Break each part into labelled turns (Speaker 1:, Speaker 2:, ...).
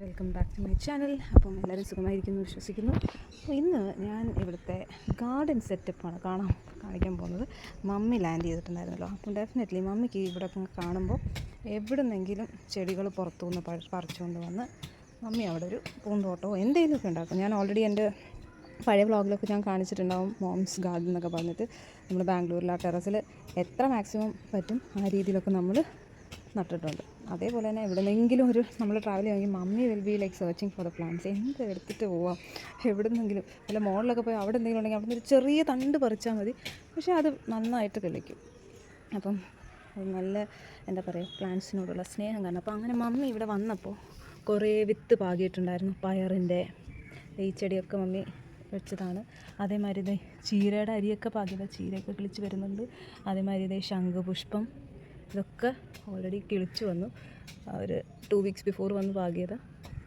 Speaker 1: Welcome back to my channel. അപ്പം എല്ലാവരും സുഖമായിരിക്കുന്നു വിശ്വസിക്കുന്നു. അപ്പോൾ ഇന്ന് ഞാൻ ഇവിടുത്തെ ഗാർഡൻ സെറ്റപ്പാണ് കാണിക്കാൻ പോകുന്നത്. മമ്മി ലാൻഡ് ചെയ്തിട്ടുണ്ടായിരുന്നല്ലോ. അപ്പം ഡെഫിനറ്റ്ലി മമ്മിക്ക് ഇവിടെ കാണുമ്പോൾ എവിടെ നിന്നെങ്കിലും ചെടികൾ പുറത്തുനിന്ന് പറിച്ചുകൊണ്ട് വന്ന് മമ്മി അവിടെ ഒരു പൂന്തോട്ടമോ എന്തെങ്കിലുമൊക്കെ ഉണ്ടാക്കും. ഞാൻ ഓൾറെഡി എൻ്റെ പഴയ വ്ളോഗിലൊക്കെ ഞാൻ കാണിച്ചിട്ടുണ്ടാവും മോംസ് ഗാർഡൻ എന്നൊക്കെ പറഞ്ഞിട്ട്. നമ്മൾ ബാംഗ്ലൂരിൽ ആ ടെറസിൽ എത്ര മാക്സിമം പറ്റും ആ രീതിയിലൊക്കെ നമ്മൾ നട്ടിട്ടുണ്ട്. അതേപോലെ തന്നെ എവിടെന്നെങ്കിലും നമ്മൾ ട്രാവൽ ചെയ്യുമെങ്കിൽ mummy will be like searching for the plants. എന്ത് എടുത്തിട്ട് പോവാം, എവിടെ നിന്നെങ്കിലും അല്ല മോളിലൊക്കെ പോയി അവിടെ എന്തെങ്കിലും ഉണ്ടെങ്കിൽ അവിടെ നിന്ന് ഒരു ചെറിയ തണ്ട് പറിച്ചാൽ മതി, പക്ഷേ അത് നന്നായിട്ട് കിളിക്കും. അപ്പം നല്ല എന്താ പറയുക, പ്ലാന്റ്സിനോടുള്ള സ്നേഹം കാരണം. അപ്പോൾ അങ്ങനെ മമ്മി ഇവിടെ വന്നപ്പോൾ കുറേ വിത്ത് പാകിയിട്ടുണ്ടായിരുന്നു. പയറിൻ്റെ ഈ ചെടിയൊക്കെ മമ്മി വെച്ചതാണ്. അതേമാതിരി ഇതേ ചീരയുടെ അരിയൊക്കെ പാകിയത്, ചീരയൊക്കെ കിളിച്ച് വരുന്നുണ്ട്. അതേമാതിരി ഇതേ ശംഖുപുഷ്പം, ഇതൊക്കെ ഓൾറെഡി കിളിച്ചു വന്നു. ഒരു 2 weeks ബിഫോർ വന്ന് പാകിയത്,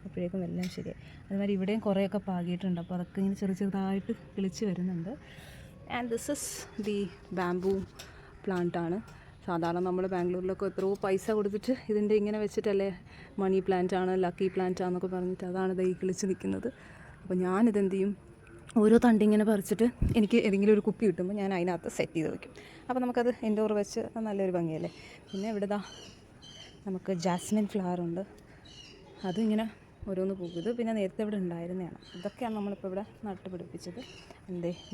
Speaker 1: അപ്പോഴേക്കും എല്ലാം ശരിയായി. അതുമാതിരി ഇവിടെയും കുറേയൊക്കെ പാകിയിട്ടുണ്ട്. അപ്പോൾ അതൊക്കെ ഇങ്ങനെ ചെറുതായിട്ട് കിളിച്ച് വരുന്നുണ്ട്. And this is the bamboo പ്ലാന്റാണ്. സാധാരണ നമ്മൾ ബാംഗ്ലൂരിലൊക്കെ എത്രയോ പൈസ കൊടുത്തിട്ട് ഇതിൻ്റെ ഇങ്ങനെ വെച്ചിട്ടല്ലേ മണി പ്ലാന്റ് ആണ്, ലക്കി പ്ലാന്റ് ആണെന്നൊക്കെ പറഞ്ഞിട്ട് അതാണ് ഇത് ഈ കിളിച്ച് നിൽക്കുന്നത്. അപ്പോൾ ഞാനിതെന്ത് ചെയ്യും, ഓരോ തണ്ടിങ്ങനെ പറിച്ചിട്ട് എനിക്ക് ഏതെങ്കിലും ഒരു കുപ്പി കിട്ടുമ്പോൾ ഞാൻ അതിനകത്ത് സെറ്റ് ചെയ്ത് വയ്ക്കും. അപ്പോൾ നമുക്കത് ഇൻഡോർ വെച്ച് നല്ലൊരു ഭംഗിയല്ലേ. പിന്നെ ഇവിടെ നമുക്ക് ജാസ്മിൻ ഫ്ലവർ ഉണ്ട്, അതിങ്ങനെ ഓരോന്ന് പോകുന്നത്. പിന്നെ നേരത്തെ ഇവിടെ ഉണ്ടായിരുന്നതാണ്. ഇതൊക്കെയാണ് നമ്മളിപ്പോൾ ഇവിടെ നട്ടുപിടിപ്പിച്ചത്.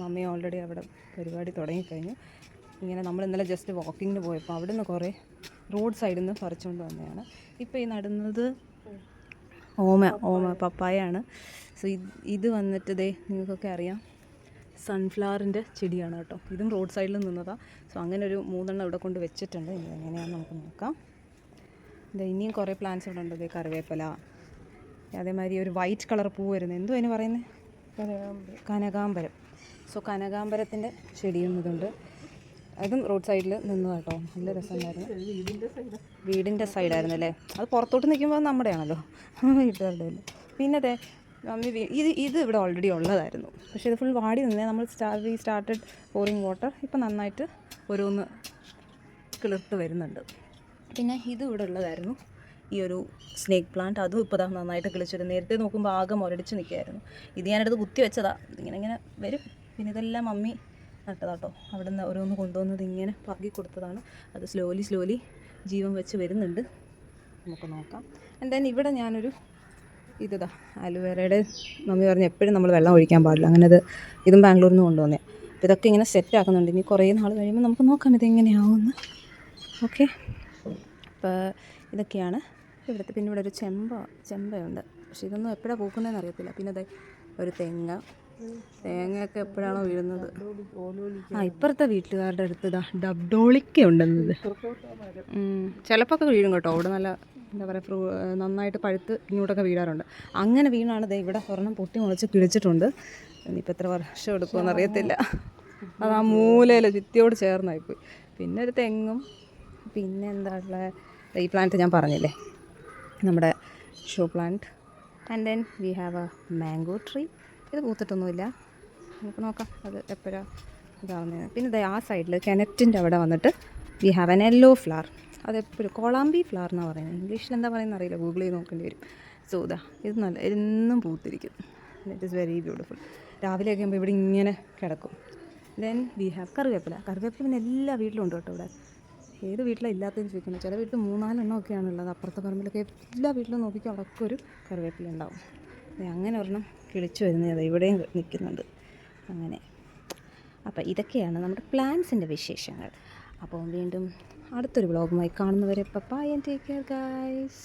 Speaker 1: മമ്മി ഓൾറെഡി അവിടെ പരിപാടി തുടങ്ങിക്കഴിഞ്ഞു. ഇങ്ങനെ നമ്മൾ ഇന്നലെ ജസ്റ്റ് വാക്കിങ്ങിന് പോയപ്പോൾ അവിടെ നിന്ന് കുറേ റോഡ് സൈഡിൽ നിന്ന് പറിച്ചുകൊണ്ട് വന്നതാണ്. ഇപ്പോൾ ഈ നടുന്നത് ഓമ പപ്പായാണ്. സോ ഇത് വന്നിട്ട് നിങ്ങൾക്കൊക്കെ അറിയാം, സൺഫ്ലവറിൻ്റെ ചെടിയാണ് കേട്ടോ. ഇതും റോഡ് സൈഡിൽ നിന്നതാണ്. സോ അങ്ങനെ ഒരു 3 ഇവിടെ കൊണ്ട് വെച്ചിട്ടുണ്ട്. ഇനി എങ്ങനെയാണെന്ന് നമുക്ക് നോക്കാം. ഇനിയും കുറേ പ്ലാന്റ്സ് ഇവിടെ ഉണ്ട്. കറിവേപ്പില, അതേമാതിരി ഒരു വൈറ്റ് കളർ പൂ വരുന്നത്, എന്തോ അതിന് പറയുന്നത്, കനകാംബരം. സോ കനകാംബരത്തിൻ്റെ ചെടിയും ഇതുണ്ട്. അതും റോഡ് സൈഡിൽ നിന്നതാണ് കേട്ടോ. നല്ല രസമുണ്ടായിരുന്നു. വീടിൻ്റെ സൈഡായിരുന്നു അല്ലേ. അത് പുറത്തോട്ട് നിൽക്കുമ്പോൾ നമ്മുടെയാണല്ലോ, വീട്ടുകാരുടെ. പിന്നെ മമ്മി ഇത് ഇവിടെ ഓൾറെഡി ഉള്ളതായിരുന്നു, പക്ഷേ ഇത് ഫുൾ വാടി നിന്നേ. നമ്മൾ സ്റ്റാർട്ടഡ് പോറിങ് വാട്ടർ. ഇപ്പം നന്നായിട്ട് ഓരോന്ന് കിളിർത്ത് വരുന്നുണ്ട്. പിന്നെ ഇത് ഇവിടെ ഉള്ളതായിരുന്നു, ഈ ഒരു സ്നേക്ക് പ്ലാന്റ്. അതും ഇപ്പോൾ നന്നായിട്ട് കിളിച്ചിരുന്നു. നേരത്തെ നോക്കുമ്പോൾ ആകെ മുരടിച്ച് നിൽക്കുകയായിരുന്നു. ഇത് ഞാനെടുത്ത് കുത്തി വെച്ചതാണ്. ഇങ്ങനെ വരും. പിന്നെ ഇതെല്ലാം മമ്മി നട്ടതാട്ടോ. അവിടെ നിന്ന് ഓരോന്ന് കൊണ്ടുവന്നത് ഇങ്ങനെ പാകി കൊടുത്തതാണ്. അത് സ്ലോലി ജീവൻ വെച്ച് വരുന്നുണ്ട്. നമുക്ക് നോക്കാം. എന്തായാലും ഇവിടെ ഞാനൊരു അലുവേരയുടെ മമ്മി പറഞ്ഞ് എപ്പോഴും നമ്മൾ വെള്ളം ഒഴിക്കാൻ പാടില്ല, അങ്ങനെ ഇതും ബാംഗ്ലൂരിൽ നിന്ന് കൊണ്ടുവന്നേ. അപ്പോൾ ഇതൊക്കെ ഇങ്ങനെ സെറ്റ് ആക്കുന്നുണ്ട്. ഇനി കുറേ നാൾ കഴിയുമ്പോൾ നമുക്ക് നോക്കാം ഇതെങ്ങനെയാവുമെന്ന്. ഓക്കെ, അപ്പോൾ ഇതൊക്കെയാണ് ഇവിടുത്തെ. പിന്നെ ഇവിടെ ഒരു ചെമ്പയുണ്ട്, പക്ഷേ ഇതൊന്നും എപ്പോഴാണ് പൂക്കുന്നതെന്ന് അറിയത്തില്ല. പിന്നെ ഒരു തേങ്ങയൊക്കെ എപ്പോഴാണോ വീഴുന്നത്. ഇപ്പുറത്തെ വീട്ടുകാരുടെ അടുത്ത് ഡബ്ഡോളിക്ക ഉണ്ടെന്നത്. ചിലപ്പോൾ ഒക്കെ വീഴും കേട്ടോ. അവിടെ നല്ല എന്താ പറയുക, നന്നായിട്ട് പഴുത്ത് ഇങ്ങോട്ടൊക്കെ വീഴാറുണ്ട്. അങ്ങനെ വീണാണ് ഇവിടെ ഒരെണ്ണം പൊട്ടി മുളച്ച് കിളിച്ചിട്ടുണ്ട്. ഇനിയിപ്പോൾ എത്ര വർഷം എടുക്കുമെന്ന് അറിയത്തില്ല. അത് ആ മൂലയിൽ ചുറ്റിയോട് ചേർന്നായിപ്പോയി. പിന്നെ ഒരു തെങ്ങും, പിന്നെ എന്താ ഉള്ളത്, ഈ പ്ലാന്റ് ഞാൻ പറഞ്ഞില്ലേ, നമ്മുടെ show plant. And then we have A mango tree. ഇത് പൂത്തിട്ടൊന്നുമില്ല, നമുക്ക് നോക്കാം അത് എപ്പോഴാണ് ഇതാവുന്നത്. പിന്നെ ആ സൈഡിൽ കിണറ്റിൻ്റെ അവിടെ വന്നിട്ട് we have an yellow flower. അതെപ്പോഴും കോളാമ്പി ഫ്ലവർ എന്നാണ് പറയുന്നത്. ഇംഗ്ലീഷിൽ എന്താ പറയുന്നത് അറിയില്ല, ഗൂഗിൾ ചെയ്ത് നോക്കേണ്ടി വരും. സോ ഇത് നല്ല എന്നും പൂത്തിരിക്കും. It is very beautiful. രാവിലെയൊക്കെ ആകുമ്പോൾ ഇവിടെ ഇങ്ങനെ കിടക്കും. ദെൻ വി ഹാവ് കറിവേപ്പില. പിന്നെ എല്ലാ വീട്ടിലും ഉണ്ട് കേട്ടോ. ഇവിടെ ഏത് വീട്ടിലാണ് ഇല്ലാത്തതെന്ന് ചോദിക്കുന്നത്. ചില വീട്ടിൽ 3-4 എണ്ണമൊക്കെയാണ് ഉള്ളത്. അപ്പുറത്തെ പറമ്പിലൊക്കെ എല്ലാ വീട്ടിലും നോക്കിയാൽ അവിടെയൊക്കെ ഒരു കറിവേപ്പില ഉണ്ടാവും. അങ്ങനെ ഒരെണ്ണം കിളിച്ചു വരുന്നത് ഇവിടെയും നിൽക്കുന്നുണ്ട്. അങ്ങനെ അപ്പോൾ ഇതൊക്കെയാണ് നമ്മുടെ പ്ലാന്റ്സിൻ്റെ വിശേഷങ്ങൾ. അപ്പോൾ വീണ്ടും അടുത്തൊരു വ്ളോഗുമായി കാണുന്നവരെ bye and take care guys.